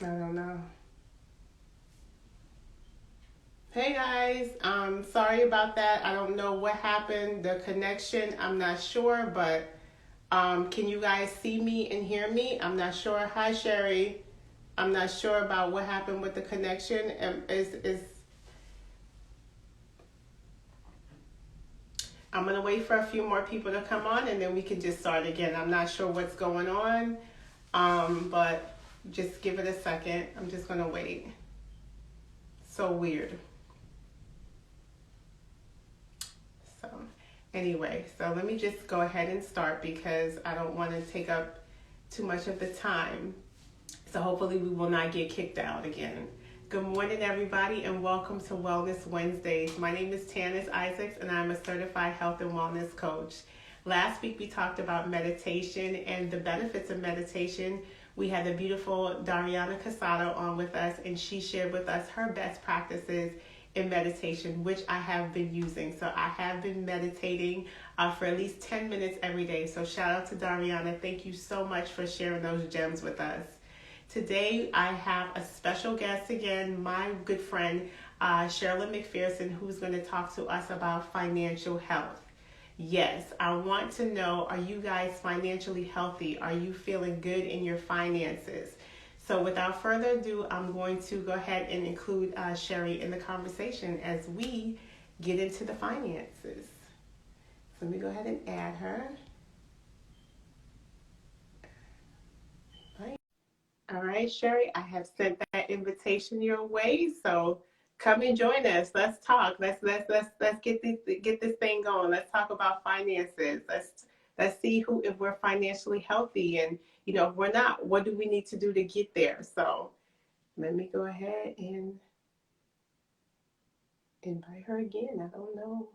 I don't know. Hey guys, sorry about that. I don't know what happened. The connection, I'm not sure, but can you guys see me and hear me? I'm not sure. Hi Sherry. I'm not sure about what happened with the connection. Is I'm gonna wait for a few more people to come on and then we can just start again. I'm not sure what's going on, but just give it a second. I'm just gonna wait. So weird. So, anyway, so let me just go ahead and start because I don't want to take up too much of the time. So, hopefully, we will not get kicked out again. Good morning, everybody, and welcome to Wellness Wednesdays. My name is Tanis Isaacs, and I'm a certified health and wellness coach. Last week, we talked about meditation and the benefits of meditation. We had the beautiful Dariana Casado on with us, and she shared with us her best practices in meditation, which I have been using. So I have been meditating for at least 10 minutes every day. So shout out to Dariana. Thank you so much for sharing those gems with us. Today I have a special guest again, my good friend Sherrilynn McPherson, who's going to talk to us about financial health. Yes, I want to know, are you guys financially healthy? Are you feeling good in your finances? So without further ado, I'm going to go ahead and include Sherry in the conversation as we get into the finances. So let me go ahead and add her. All right, Sherry, I have sent that invitation your way. So come and join us. Let's talk. Let's get this thing going. Let's talk about finances. Let's see who if we're financially healthy and if we're not, what do we need to do to get there? So let me go ahead and invite her again. I don't know.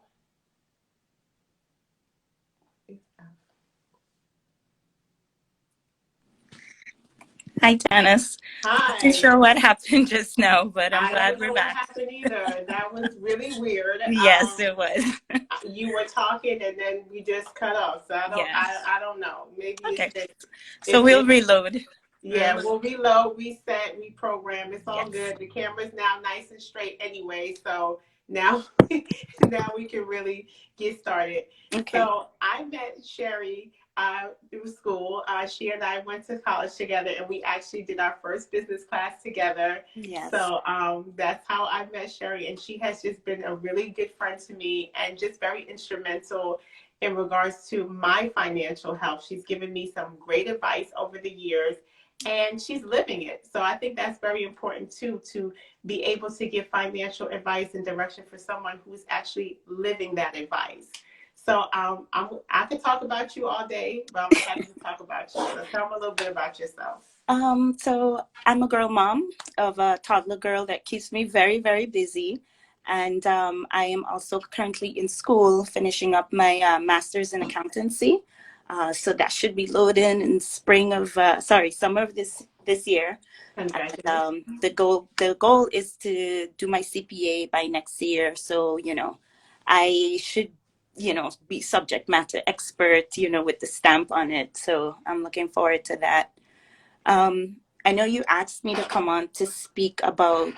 Hi, Dennis. Not too Hi. sure what happened just now, but I'm I glad don't we're know what back. happened either. That was really weird. Yes, it was. You were talking and then we just cut off. So I don't Yeah. I don't know. Maybe Okay. So it's we'll just reload. yeah, we'll reload, reset, reprogram. It's all Yes. good. The camera's now nice and straight anyway. So now now we can really get started. Okay. So I met Sherry through school. She and I went to college together and we actually did our first business class together. Yes. So that's how I met Sherry, and she has just been a really good friend to me and just very instrumental in regards to my financial health. She's given me some great advice over the years and she's living it. So I think that's very important too, to be able to give financial advice and direction for someone who's actually living that advice. So I could talk about you all day, but I'm excited to talk about you. So tell me a little bit about yourself. So I'm a girl mom of a toddler girl that keeps me very, very busy. And I am also currently in school finishing up my master's in accountancy. So that should be loading in summer of this year. And Congratulations. the goal is to do my CPA by next year. So, I should, be subject matter expert, with the stamp on it. So I'm looking forward to that. I know you asked me to come on to speak about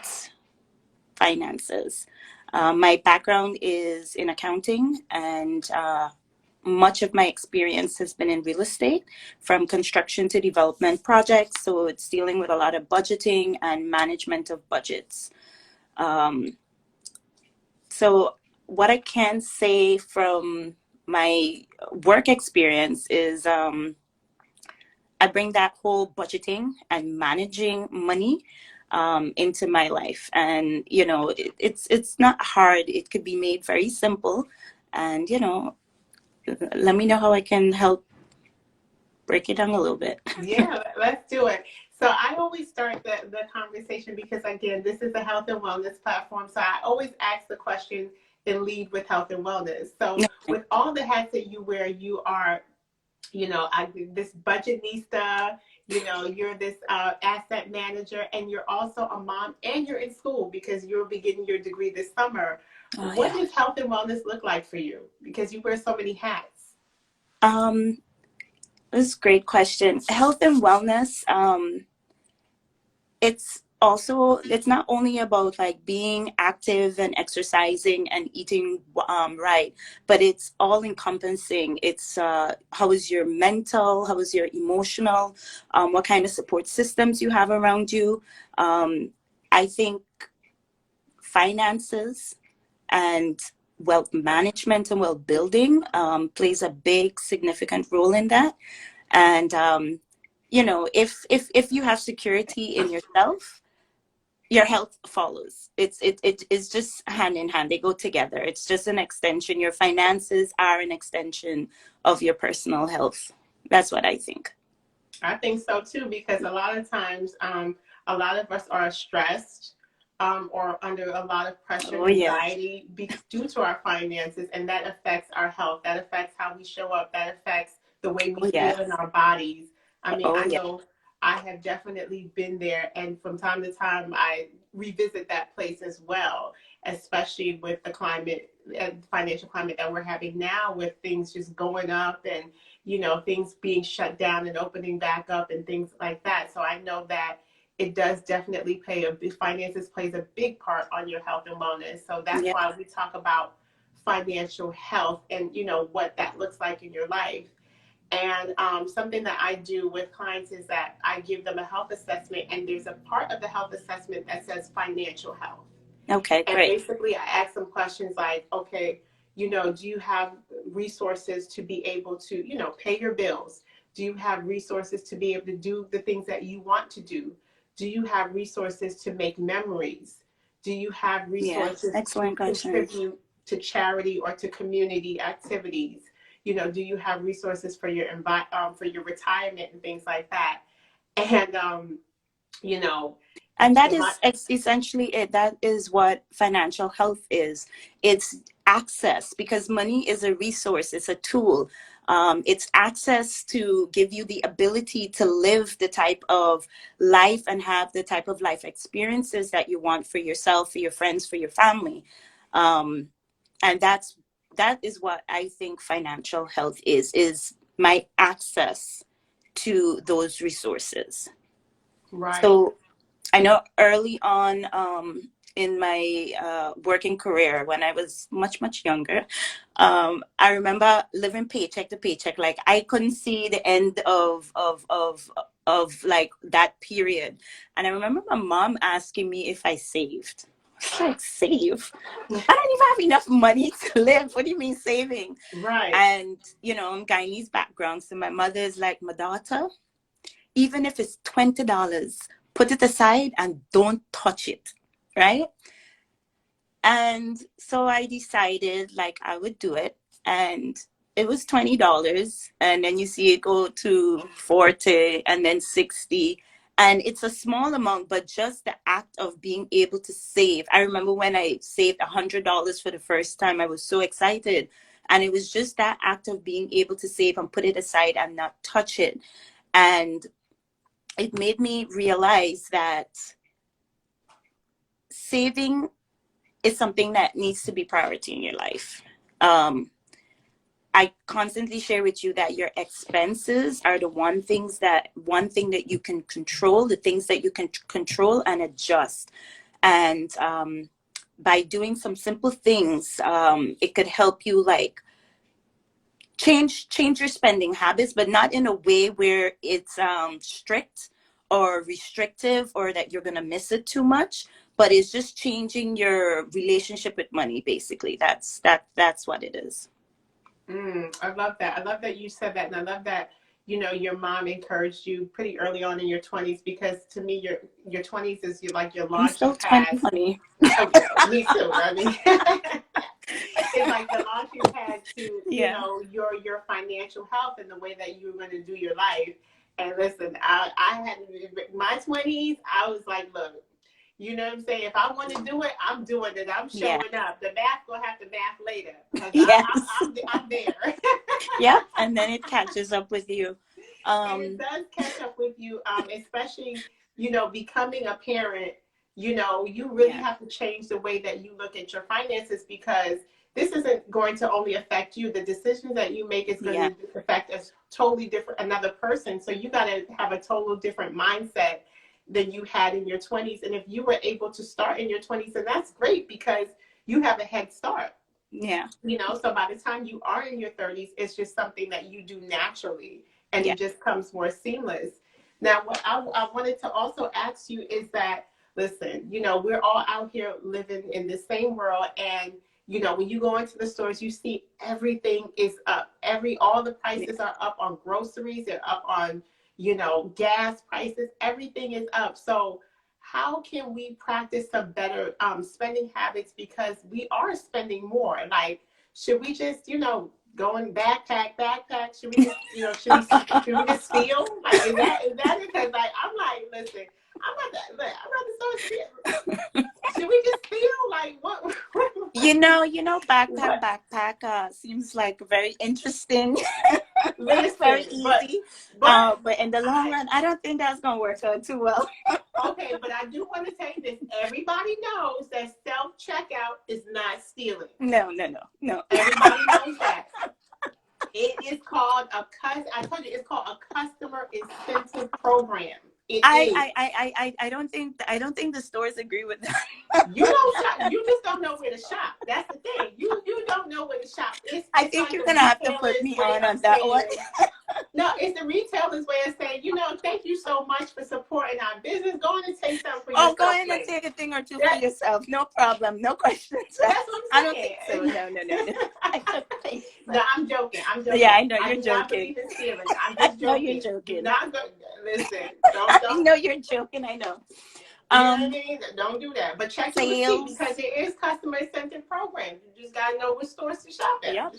finances. My background is in accounting, and much of my experience has been in real estate, from construction to development projects. So it's dealing with a lot of budgeting and management of budgets. Um, so, what I can say from my work experience is I bring that whole budgeting and managing money into my life, and it's not hard. It could be made very simple, and let me know how I can help break it down a little bit. Yeah, let's do it. So I always start the conversation because again, this is a health and wellness platform. So I always ask the question and lead with health and wellness. So with all the hats that you wear, you are, this budgetnista, you're this asset manager, and you're also a mom, and you're in school because you're beginning your degree this summer. Oh What yeah. does health and wellness look like for you? Because you wear so many hats. This is a great question. Health and wellness. it's not only about like being active and exercising and eating right, but it's all encompassing. It's how is your mental, how is your emotional, what kind of support systems you have around you. I think finances and wealth management and wealth building plays a big significant role in that. And if you have security in yourself, your health follows. It is just hand in hand. They go together. It's just an extension. Your finances are an extension of your personal health. That's what I think. I think so too, because a lot of times, a lot of us are stressed, or under a lot of pressure Oh and yeah. anxiety due to our finances, and that affects our health. That affects how we show up. That affects the way we Oh yeah. feel in our bodies. I mean, Oh I yeah. know I have definitely been there, and from time to time, I revisit that place as well, especially with the climate and financial climate that we're having now, with things just going up and things being shut down and opening back up and things like that. So I know that it does definitely play finances plays a big part on your health and wellness. So that's Yeah. why we talk about financial health and what that looks like in your life. And something that I do with clients is that I give them a health assessment, and there's a part of the health assessment that says financial health. Okay, And great. basically, I ask them questions like, okay, do you have resources to be able to, pay your bills? Do you have resources to be able to do the things that you want to do? Do you have resources to make memories? Do you have Yeah. resources to Excellent questions. contribute to charity or to community activities? Do you have resources for for your retirement and things like that? And you know, And that in my is essentially it. That is what financial health is. It's access, because money is a resource, it's a tool. It's access to give you the ability to live the type of life and have the type of life experiences that you want for yourself, for your friends, for your family. Um, and that is what I think financial health is my access to those resources. right. So I know early on in my working career, when I was much, much younger, I remember living paycheck to paycheck. Like I couldn't see the end of like that period. And I remember my mom asking me if I saved. I was like, save? I don't even have enough money to live. What do you mean saving? Right. And, I'm Guyanese background. So my mother is like, my daughter, even if it's $20, put it aside and don't touch it, right? And so I decided like I would do it, and it was $20, and then you see it go to 40 and then 60, and it's a small amount, but just the act of being able to save. I remember when I saved $100 for the first time, I was so excited, and it was just that act of being able to save and put it aside and not touch it. And it made me realize that saving is something that needs to be priority in your life. Um, I constantly share with you that your expenses are the one thing that you can control, the things that you can control and adjust. And by doing some simple things, it could help you like change your spending habits, but not in a way where it's strict or restrictive or that you're gonna miss it too much. But it's just changing your relationship with money. Basically, that's what it is. I love that. I love that you said that, and I love that your mom encouraged you pretty early on in your 20s, because to me your 20s is like your I'm launching still 20, pad. honey. Oh, me too. I mean, it's like the launching pad to Yeah. your financial health and the way that you're going to do your life. And listen, I had my 20s. I was like, look. You know what I'm saying? If I want to do it, I'm doing it. I'm Yeah. showing up. The math gonna have to math later, because Yes. I'm there. Yep. And then it catches up with you. And it Um, does catch up with you, especially becoming a parent. You really yeah. have to change the way that you look at your finances, because this isn't going to only affect you. The decisions that you make is going Yeah. to affect a totally different another person. So you got to have a total different mindset than you had in your 20s. And if you were able to start in your 20s, then that's great because you have a head start. Yeah. So by the time you are in your 30s, it's just something that you do naturally and Yeah. it just comes more seamless. Now, what I wanted to also ask you is that, listen, we're all out here living in the same world. And, when you go into the stores, you see everything is up. All the Yeah. prices are up on groceries, they're up on, gas prices, everything is up. So, how can we practice some better spending habits because we are spending more? Like, should we just, go and backpack? Should we just, should we just steal? Like, is that it? Because like I'm like, listen, I'm about to start stealing. Should we just steal? Like, what? What? Backpack seems like very interesting. Very Listen, easy. but But in the long run, I don't think that's gonna work out too well. okay, but I do want to say this. Everybody knows that self checkout is not stealing. No. Everybody knows that. It is called I told you it's called a customer incentive program. It is. I don't think the stores agree with that. You don't shop. You just don't know where to shop. That's the thing. You don't know where to shop. I It's think like you're the gonna have to put retailer's me way on of that one. saying. No, it's the retailer's way of saying, thank you so much for supporting our business. Go on and take something for yourself. Go in and take a thing or two for yourself. No problem. No questions. That's what I I'm don't saying. think so. No. I don't think so. No, I'm joking. Yeah, I know I you're do joking. not believe in stealing. I'm I just know joking. you're joking. Do not go. Listen. I Don't. know you're joking. I know. You know what I mean? Don't do that. But check your receipt Sales. because there is customer incentive programs. You just gotta know which stores to shop at. Yep.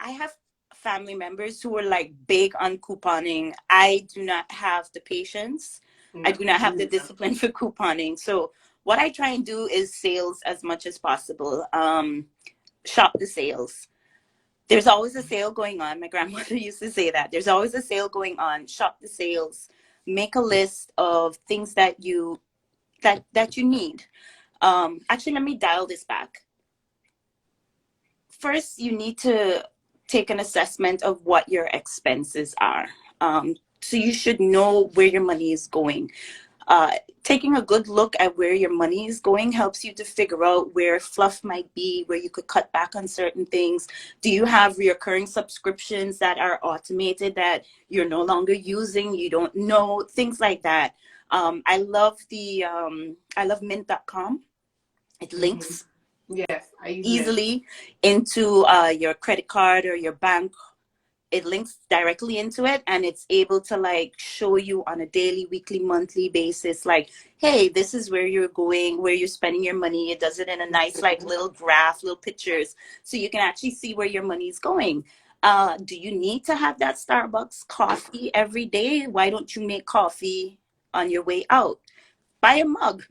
I have family members who are like big on couponing. I do not have the patience. I do not have the discipline for couponing. So what I try and do is sales as much as possible. Shop the sales. There's always a sale going on. My grandmother used to say that. There's always a sale going on. Shop the sales. Make a list of things that you need. Actually, let me dial this back. First, you need to take an assessment of what your expenses are. So you should know where your money is going. Taking a good look at where your money is going helps you to figure out where fluff might be, where you could cut back on certain things. Do you have recurring subscriptions that are automated that you're no longer using? You don't know, things like that. I love mint.com. It links Yes, I use easily into your credit card or your bank. It links directly into it, and it's able to like show you on a daily, weekly, monthly basis, like, hey, this is where you're going, where you're spending your money. It does it in a nice like little graph, little pictures, so you can actually see where your money is going. Do you need to have that Starbucks coffee every day? Why don't you make coffee on your way out? Buy a mug,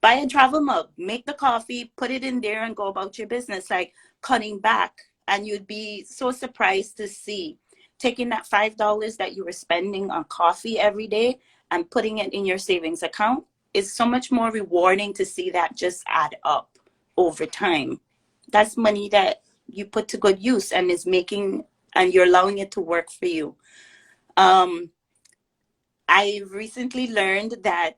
buy a travel mug, make the coffee, put it in there and go about your business, like cutting back. And you'd be so surprised to see taking that $5 that you were spending on coffee every day and putting it in your savings account is so much more rewarding to see that just add up over time. That's money that you put to good use and you're allowing it to work for you. I recently learned that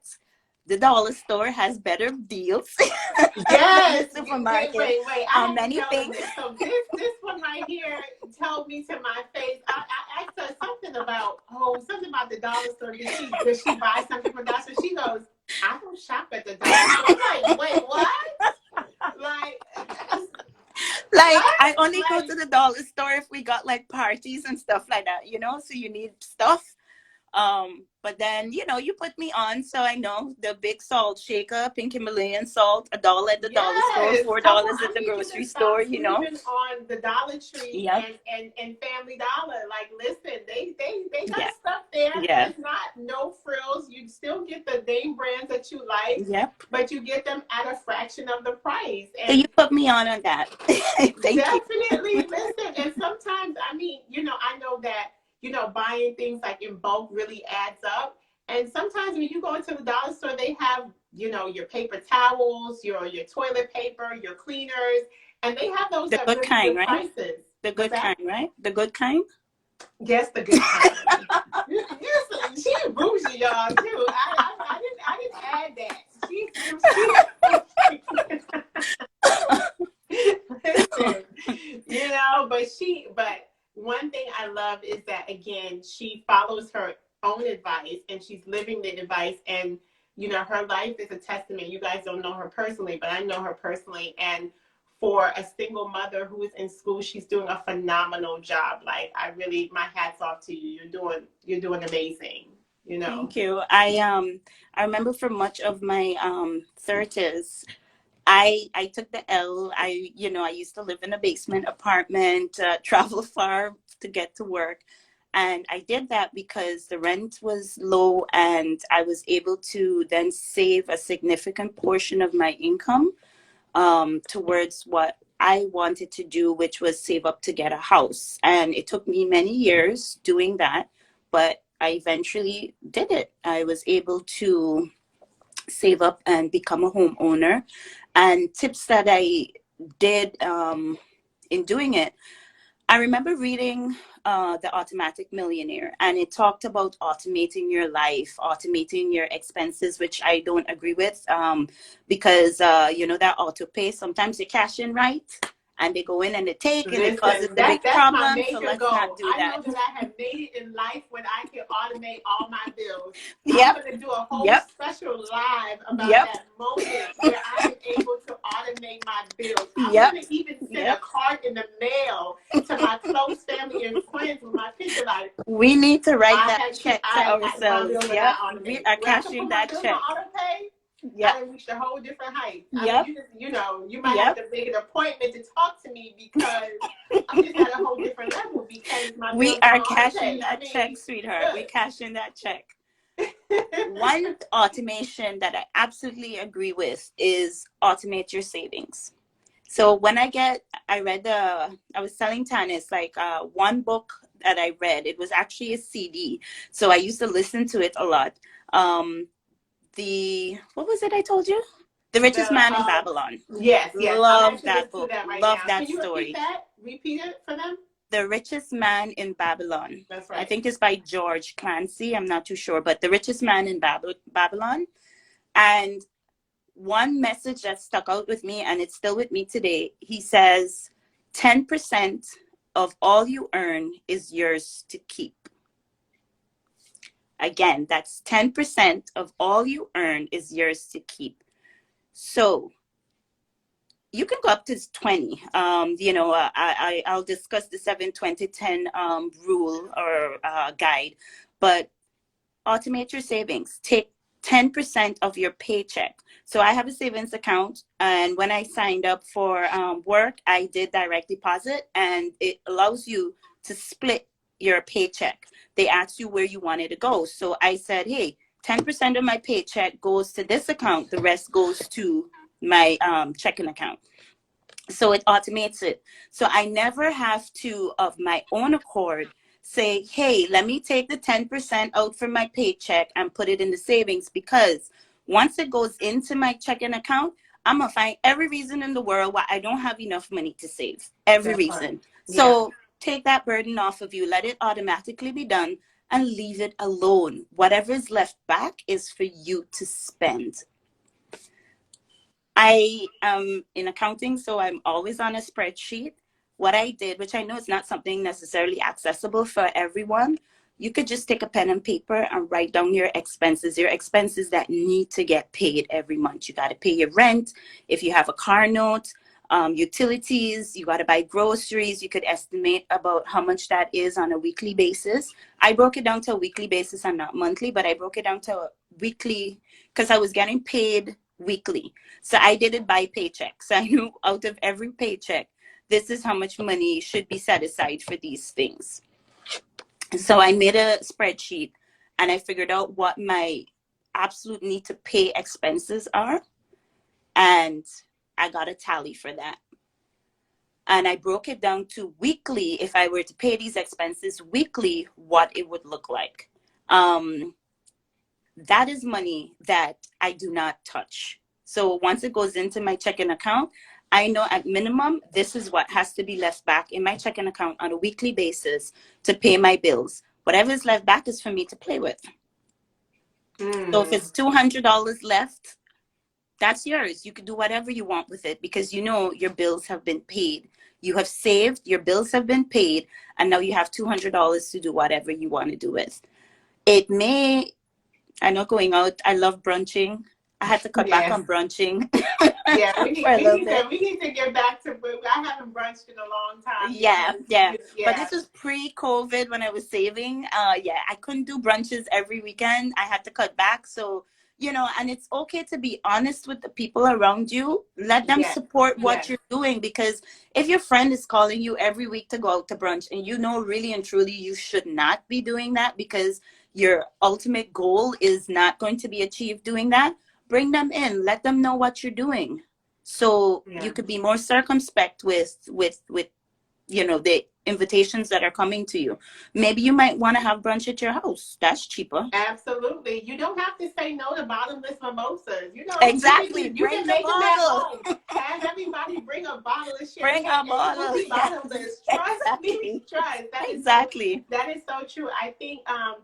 the dollar store has better deals yes. than the supermarket. Wait. I have Many to tell things. them this. So this one right here told me to my face. I asked her something about the dollar store. Did she buy something from the dollar store? She goes, I don't shop at the dollar store. I'm like, wait, what? Like I only go to the dollar store if we got like parties and stuff like that, so you need stuff. But then, you put me on, so I know the big salt shaker, pink Himalayan salt, $1 at the dollar store, $4 at the grocery store, Even on the Dollar Tree yep. and Family Dollar. Like, listen, they got Yeah. stuff there. Yeah. There's not no frills. You still get the name brands that you like, yep. but you get them at a fraction of the price. And so you put me on that. definitely listen. And sometimes, I know that buying things like in bulk really adds up. And sometimes when you go into the dollar store, they have, your paper towels, your toilet paper, your cleaners, and they have those at really good prices. The good kind, right? The good kind? Yes, the good kind. She's bougie, y'all, too. I didn't add that. She's bougie. Listen, but one thing I love is that, again, she follows her own advice and she's living the advice. And, her life is a testament. You guys don't know her personally, but I know her personally. And for a single mother who is in school, she's doing a phenomenal job. Like, my hat's off to you. You're doing amazing. Thank you. I remember for much of my 30s, I took the L. I used to live in a basement apartment, travel far to get to work. And I did that because the rent was low and I was able to then save a significant portion of my income towards what I wanted to do, which was save up to get a house. And it took me many years doing that, but I eventually did it. I was able to save up and become a homeowner. And tips that I did in doing it, I remember reading The Automatic Millionaire, and it talked about automating your life, automating your expenses, which I don't agree with because, that auto pay, sometimes you cash in right and they go in and they take and it causes Listen, a big that's my problem. So major let's goal. not do I that. know that I have made it in life when I can automate all my bills. Yep. I'm going to do a whole Yep. special live about Yep. that moment where I am able to automate my bills. I'm Yep. going to even send Yep. a card in the mail to my close family and friends with my picture, like, We need to write I that had check to my ourselves. bills are Yep. not automated. We are When I can cashing put my that bills check. on auto pay, Yep. I reached a whole different height. Yep. You might have to make an appointment to talk to me because I'm just at a whole different level because my bills We are on cashing auto that pay. check, sweetheart. We're cashing that check. One automation that I absolutely agree with is automate your savings. So when I was telling Tanis, like one book that I read, it was actually a CD. So I used to listen to it a lot. What was it I told you? The Richest Man in Babylon. Yes. Love that book. Love that Can you story. repeat that? Repeat it for them. The Richest Man in Babylon. That's right. I think it's by George Clancy. I'm not too sure, but The Richest Man in Babylon. And one message that stuck out with me, and it's still with me today, he says, 10% of all you earn is yours to keep. Again, that's 10% of all you earn is yours to keep. So you can go up to 20. I'll discuss the 7-20-10 rule or guide, but automate your savings. Take 10% of your paycheck. So I have a savings account, and when I signed up for work, I did direct deposit, and it allows you to split your paycheck. They ask you where you want it to go. So I said, hey, 10% of my paycheck goes to this account. The rest goes to my checking account. So it automates it. So I never have to, of my own accord, say, hey, let me take the 10% out from my paycheck and put it in the savings, because once it goes into my checking account, I'm going to find every reason in the world why I don't have enough money to save. Every reason. Right. Yeah. So take that burden off of you. Let it automatically be done and leave it alone. Whatever is left back is for you to spend. I am in accounting, so I'm always on a spreadsheet. What I did, which I know is not something necessarily accessible for everyone, you could just take a pen and paper and write down your expenses that need to get paid every month. You got to pay your rent. If you have a car note, utilities, you got to buy groceries. You could estimate about how much that is on a weekly basis. I broke it down to a weekly basis and not monthly, but I broke it down to a weekly because I was getting paid weekly. So I did it by paycheck. So I knew out of every paycheck, this is how much money should be set aside for these things. So I made a spreadsheet and I figured out what my absolute need to pay expenses are. And I got a tally for that. And I broke it down to weekly, if I were to pay these expenses weekly, what it would look like. That is money that I do not touch. So once it goes into my checking account, I know at minimum, this is what has to be left back in my checking account on a weekly basis to pay my bills. Whatever is left back is for me to play with. So if Mm. it's $200 left, that's yours. You can do whatever you want with it because you know your bills have been paid. You have saved, your bills have been paid, and now you have $200 to do whatever you want to do with. It may, I know going out, I love brunching. I had to cut back Yes. on brunching Yeah, for a little bit. we need to get back to. I haven't brunched in a long time Yeah, because yeah. But yeah, this was pre-COVID when I was saving. Yeah, I couldn't do brunches every weekend. I had to cut back. So, and it's okay to be honest with the people around you. Let them yes, support what yes, you're doing because if your friend is calling you every week to go out to brunch and you know really and truly you should not be doing that because your ultimate goal is not going to be achieved doing that, bring them in. Let them know what you're doing. So you yeah. could be more circumspect with the invitations that are coming to you. Maybe you might want to have brunch at your house. That's cheaper. Absolutely. You don't have to say no to bottomless mimosas. Exactly. You Bring can the make them at bottle. home. Have everybody bring a bottle of Bring champagne a and it will bottle. be Yes. bottomless. Trust me. Exactly. Trust. Exactly. That is so true. I think a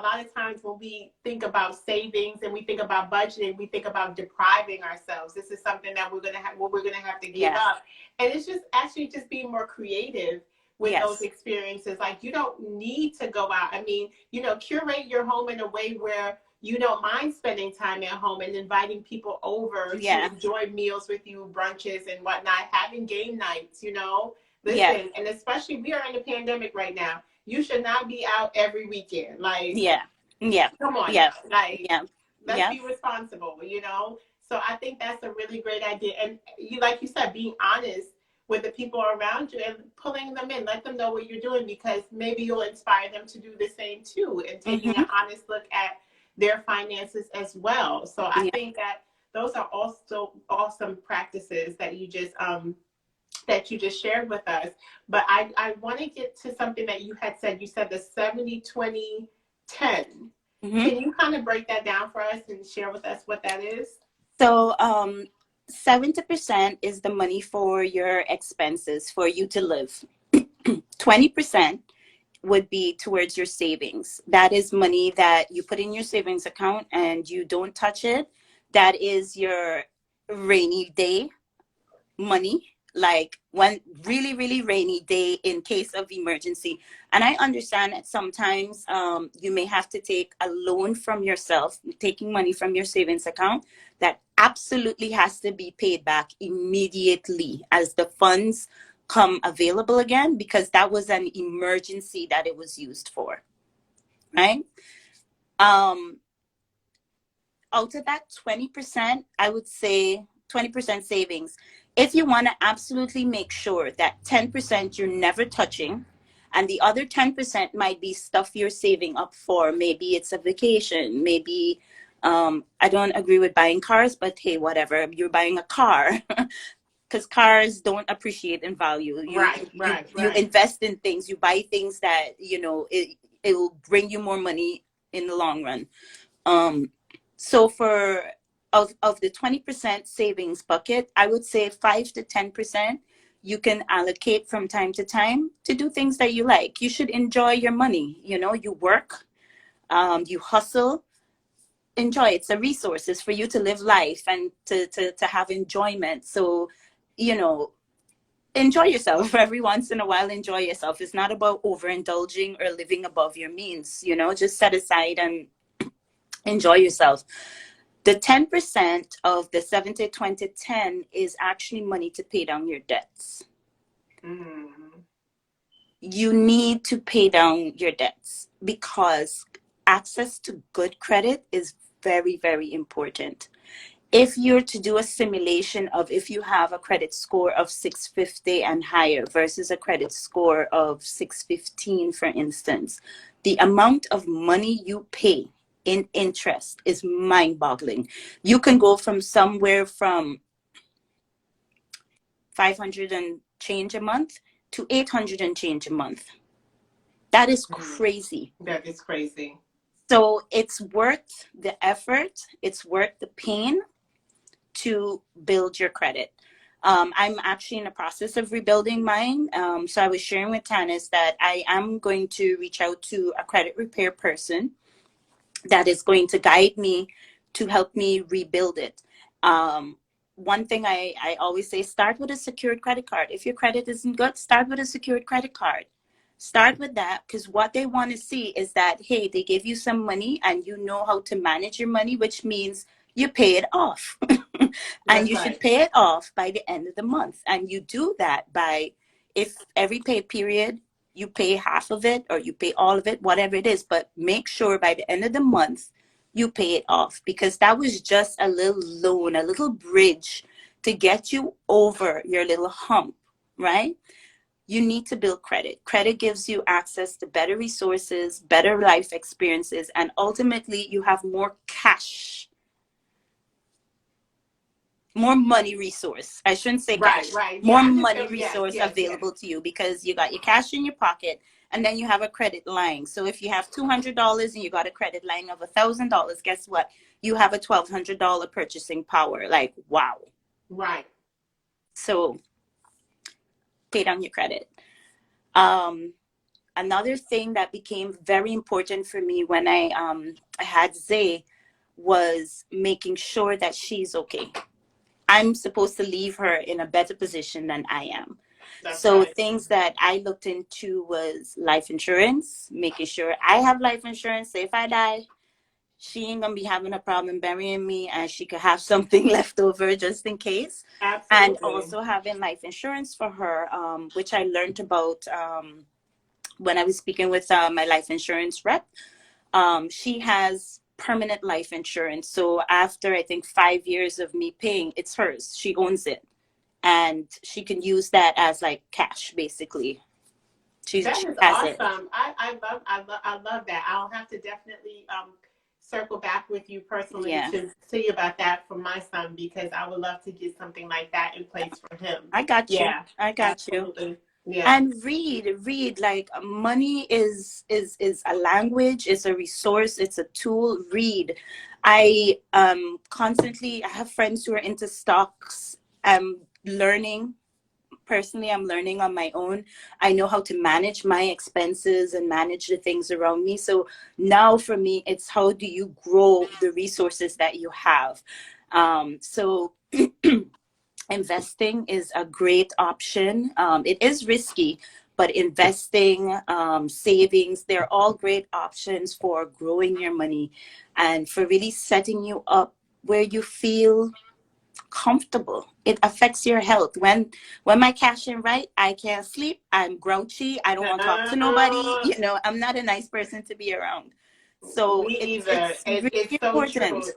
lot of times when we think about savings and we think about budgeting, we think about depriving ourselves. This is something that we're gonna have to give Yeah. up. And it's just actually just being more creative with those Yes. experiences. Like you don't need to go out. I mean, curate your home in a way where you don't mind spending time at home and inviting people over to Yeah. enjoy meals with you, brunches and whatnot, having game nights. Yeah. Listen, and especially we are in a pandemic right now. You should not be out every weekend. Like, Yeah. Yeah. come on Yeah. now. Like, Yeah. let's Yeah. be responsible. So I think that's a really great idea. And like you said, being honest with the people around you and pulling them in, let them know what you're doing because maybe you'll inspire them to do the same too and taking an Mm-hmm. honest look at their finances as well. So I Yeah. think that those are also awesome practices that you just shared with us. But I want to get to something that you had said. You said the 70-20-10. Mm-hmm. Can you kind of break that down for us and share with us what that is? So, 70% is the money for your expenses for you to live. 20% would be towards your savings. That is money that you put in your savings account and you don't touch it. That is your rainy day money, like one really, really rainy day in case of emergency. And I understand that sometimes you may have to take a loan from yourself, taking money from your savings account that absolutely has to be paid back immediately as the funds come available again, because that was an emergency that it was used for, right? Um, Out of that 20%, I would say 20% savings. If you want to absolutely make sure that 10% you're never touching, and the other 10% might be stuff you're saving up for. Maybe it's a vacation. Maybe I don't agree with buying cars, but hey, whatever. You're buying a car because cars don't appreciate in value. Right, right, You right. invest in things. You buy things that it will bring you more money in the long run. Um, so for of the 20% savings bucket, I would say 5 to 10% you can allocate from time to time to do things that you like. You should enjoy your money. You work, you hustle, enjoy. It's a resource. It's for you to live life and to have enjoyment. So, you know, enjoy yourself every once in a while. Enjoy yourself. It's not about overindulging or living above your means. Just set aside and enjoy yourself. The 10% of the 70-20-10 is actually money to pay down your debts. Mm. You need to pay down your debts because access to good credit is very, very important. If you're to do a simulation of if you have a credit score of 650 and higher versus a credit score of 615, for instance, the amount of money you pay in interest is mind-boggling. You can go from somewhere from 500 and change a month to 800 and change a month. That is Mm. crazy. That is crazy. So it's worth the effort. It's worth the pain to build your credit. I'm actually in the process of rebuilding mine. So I was sharing with Tanis that I am going to reach out to a credit repair person that is going to guide me to help me rebuild it. Um, One thing I always say, start with a secured credit card. If your credit isn't good, start with a secured credit card. Start with that, because what they want to see is that, hey, they give you some money and you know how to manage your money, which means you pay it off. And That's you should right. pay it off by the end of the month. And you do that by, if every pay period you pay half of it or you pay all of it, whatever it is, but make sure by the end of the month you pay it off, because that was just a little loan, a little bridge to get you over your little hump, right? You need to build credit. Credit gives you access to better resources, better life experiences, and ultimately you have more cash, more money resource. I shouldn't say Right, cash, right. Yeah, more I just money feel yes, resource yes, yes. available to you, because you got your cash in your pocket and then you have a credit line. So if you have $200 and you got a credit line of $1,000, guess what? You have a $1,200 purchasing power. Like, wow. Right. So pay down your credit. Um, Another thing that became very important for me when I had Zay was making sure that she's okay. I'm supposed to leave her in a better position than I am. That's So right. things that I looked into was life insurance, making sure I have life insurance. So if I die, she ain't gonna be having a problem burying me, and she could have something left over just in case. And Absolutely. also having life insurance for her, which I learned about when I was speaking with my life insurance rep. She has permanent life insurance. So after I think 5 years of me paying, it's hers. She owns it, and she can use that as like cash, basically. That She is has it. awesome. I love that. I'll have to definitely circle back with you personally Yeah, to see about that for my son because I would love to get something like that in place for him. I got you. Yeah, I got you. absolutely. Yeah. And read, like, money is a language, it's a resource, it's a tool. Read. I constantly, I have friends who are into stocks. I'm learning. Personally, I'm learning on my own. I know how to manage my expenses and manage the things around me. So now for me, it's how do you grow the resources that you have. So investing is a great option. It is risky, but investing, savings, they're all great options for growing your money and for really setting you up where you feel comfortable. It affects your health. When my cash in right, I can't sleep. I'm grouchy. I don't want to talk to nobody. Uh, I'm not a nice person to be around. So Me it's either. it's really It's so important. true,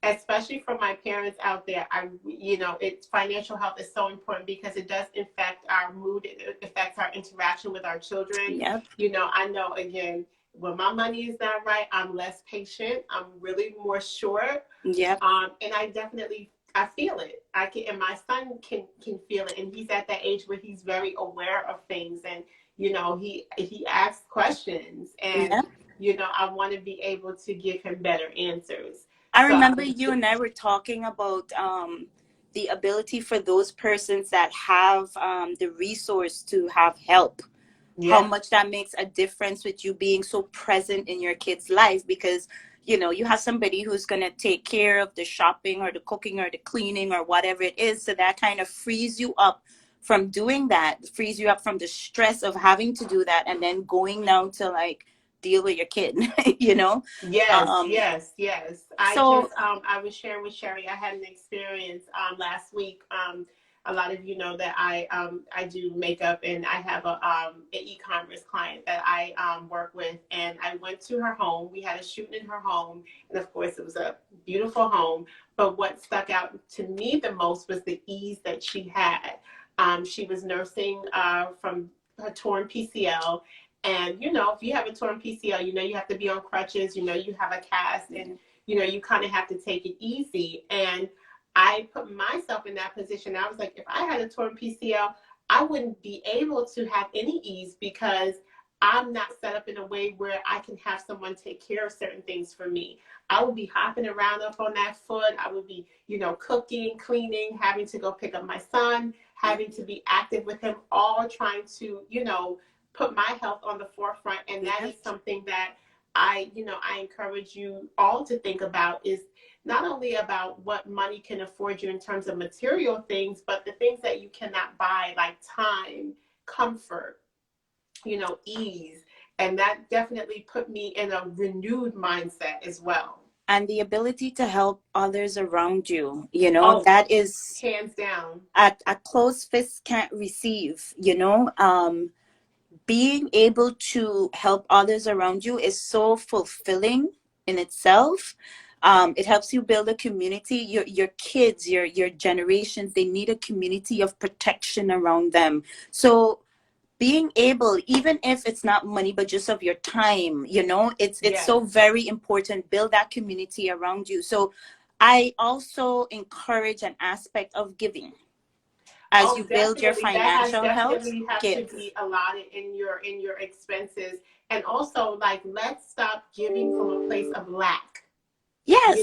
especially for my parents out there. It's financial health is so important because it does affect our mood. It affects our interaction with our children. Yep. I know again when my money is not right, I'm less patient. I'm really more short. Yep. And I feel it. I can, and my son can feel it, and he's at that age where he's very aware of things, and he asks questions, and Yep. I want to be able to give him better answers. I So, remember you and I were talking about the ability for those persons that have the resource to have help, how yeah, much that makes a difference with you being so present in your kid's life, because you have somebody who's going to take care of the shopping or the cooking or the cleaning or whatever it is, so that kind of frees you up from doing that, frees you up from the stress of having to do that and then going now to like deal with your kid. you know yes, um yes, yes. so I was sharing with Sherry. I had an experience last week. A lot of you know that I do makeup and I have an e-commerce client that I work with, and I went to her home. We had a shoot in her home, and of course it was a beautiful home. But what stuck out to me the most was the ease that she had. She was nursing from her torn PCL, and if you have a torn PCL, you have to be on crutches, you have a cast, and you kind of have to take it easy. And I put myself in that position. I was like, if I had a torn PCL, I wouldn't be able to have any ease because I'm not set up in a way where I can have someone take care of certain things for me. I would be hopping around up on that foot. I would be, cooking, cleaning, having to go pick up my son, having to be active with him, all trying to, put my health on the forefront. And that yeah, is something that I encourage you all to think about is not only about what money can afford you in terms of material things, but the things that you cannot buy, like time, comfort, ease. And that definitely put me in a renewed mindset as well. And the ability to help others around you, Oh, that is hands down. a closed fist can't receive, being able to help others around you is so fulfilling in itself. It helps you build a community. Your kids, your generations, they need a community of protection around them. So being able, even if it's not money but just of your time, it's Yes. so very important. Build that community around you. So I also encourage an aspect of giving. As you Oh, build your definitely. That has financial health, definitely have to give. be allotted in your expenses. And also, like, let's stop giving from a place of lack. Yes,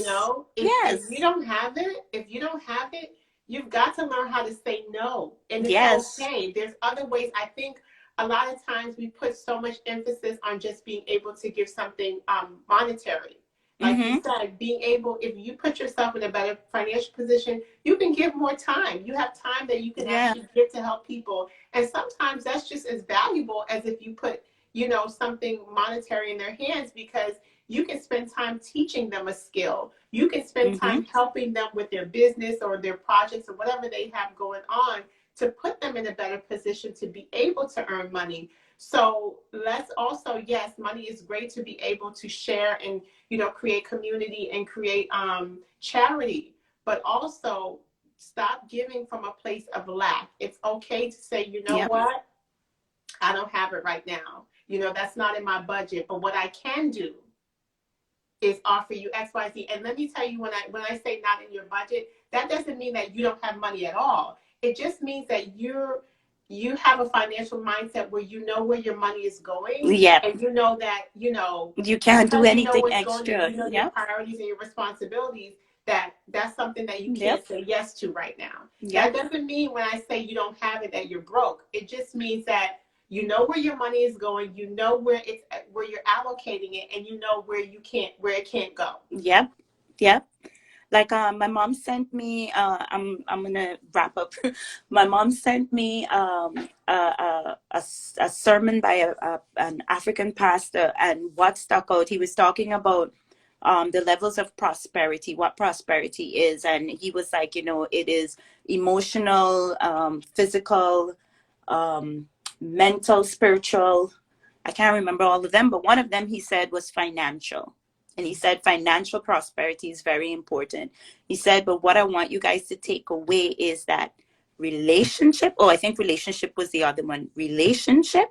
If you yes, don't have it, you've got to learn how to say no. And it's yes. okay. There's other ways. I think a lot of times we put so much emphasis on just being able to give something monetary. Like you Mm-hmm. said, being able, if you put yourself in a better financial position, you can give more time. You have time that you can Yeah. actually give to help people. And sometimes that's just as valuable as if you put, something monetary in their hands, because you can spend time teaching them a skill. You can spend Mm-hmm. time helping them with their business or their projects or whatever they have going on to put them in a better position to be able to earn money. So let's also, yes, money is great to be able to share and, create community and create charity, but also stop giving from a place of lack. It's okay to say, you know Yep. what? I don't have it right now. That's not in my budget, but what I can do is offer you XYZ. And let me tell you, when I say not in your budget, that doesn't mean that you don't have money at all. It just means that you have a financial mindset where you know where your money is going, Yep. and you know that, You can't do because you know anything what's going and extra. you know your Yep. priorities and your responsibilities, that's something that you can't Yep. say yes to right now. That Yep. doesn't mean when I say you don't have it that you're broke. It just means that you know where your money is going, you know where you're allocating it, and you know where it can't go. Yep. Yep. Like my mom sent me. I'm gonna wrap up. My mom sent me a sermon by an African pastor, and what stuck out, he was talking about the levels of prosperity, what prosperity is, and he was like, it is emotional, physical, um, mental, spiritual. I can't remember all of them, but one of them he said was financial. And he said financial prosperity is very important. He said, but what I want you guys to take away is that relationship, oh, I think relationship was the other one. Relationship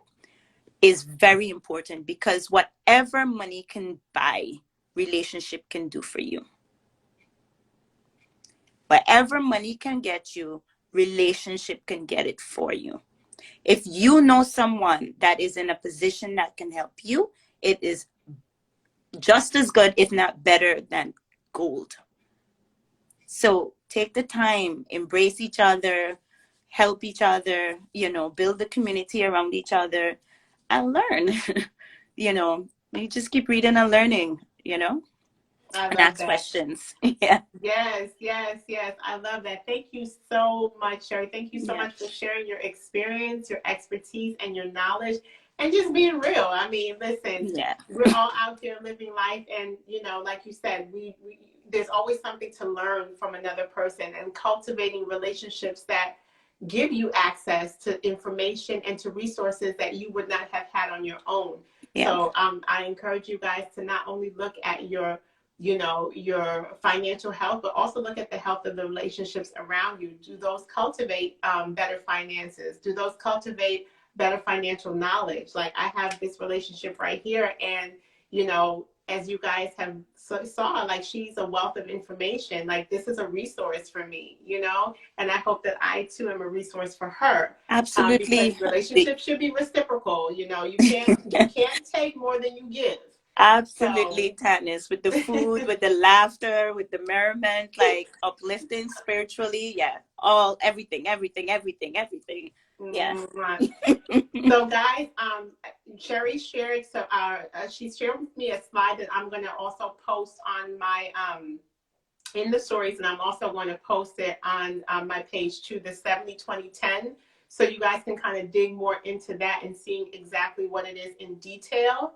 is very important, because whatever money can buy, relationship can do for you. Whatever money can get you, relationship can get it for you. If you know someone that is in a position that can help you, it is just as good, if not better than gold. So take the time, embrace each other, help each other, build the community around each other, and learn. You just keep reading and learning, I and love ask that. questions. Yeah. Yes, yes, yes. I love that. Thank you so much, Sherry. Thank you so Yeah. much for sharing your experience, your expertise, and your knowledge, and just being real. I mean, listen, Yeah. we're all out here living life, and like you said, we there's always something to learn from another person, and cultivating relationships that give you access to information and to resources that you would not have had on your own. Yeah. So I encourage you guys to not only look at your financial health, but also look at the health of the relationships around you. Do those cultivate better finances? Do those cultivate better financial knowledge? Like, I have this relationship right here, and as you guys have saw, like, she's a wealth of information. Like, this is a resource for me, and I hope that I too am a resource for her. Because Absolutely. relationships should be reciprocal. You can't take more than you give. Absolutely, So Tannis, with the food, with the laughter, with the merriment, like uplifting spiritually. Yeah. Everything, everything, everything, everything. Yeah. mhm. So guys, Sherry shared, so she shared with me a slide that I'm going to also post on my in the stories, and I'm also going to post it on my page too, the 70-20-10, so you guys can kind of dig more into that and seeing exactly what it is in detail.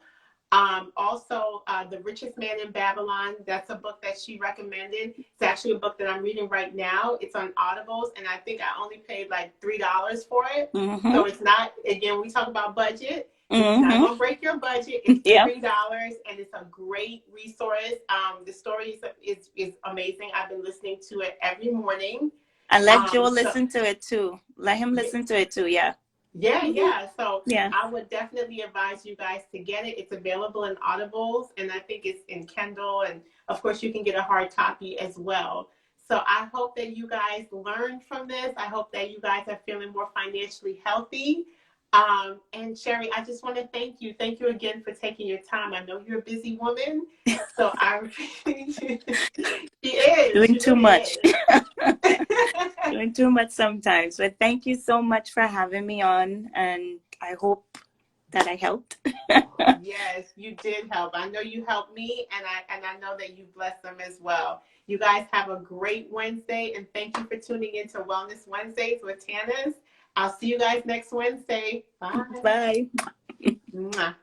Also, The Richest Man in Babylon, that's a book that she recommended. It's actually a book that I'm reading right now. It's on Audibles, and I think I only paid like $3 for it. Mm-hmm. So it's not, again, we talk about budget. It's not Mm-hmm. going to break your budget. It's Yeah. $3, and it's a great resource. The story is amazing. I've been listening to it every morning. And let Joe So listen to it too. Let him yeah, listen to it too. Yeah. yeah, Mm-hmm. yeah. So Yeah. I would definitely advise you guys to get it. It's available in Audibles, and I think it's in Kindle, and of course you can get a hard copy as well. So I hope that you guys learned from this. I hope that you guys are feeling more financially healthy. And Sherry, I just want to thank you. Thank you again for taking your time. I know you're a busy woman, so I she is. Doing She too really much. is. Doing too much sometimes. But thank you so much for having me on, and I hope that I helped. Yes, you did help. I know you helped me, and I know that you blessed them as well. You guys have a great Wednesday, and thank you for tuning in to Wellness Wednesdays with Tanis. I'll see you guys next Wednesday. Bye. Bye. Mwah.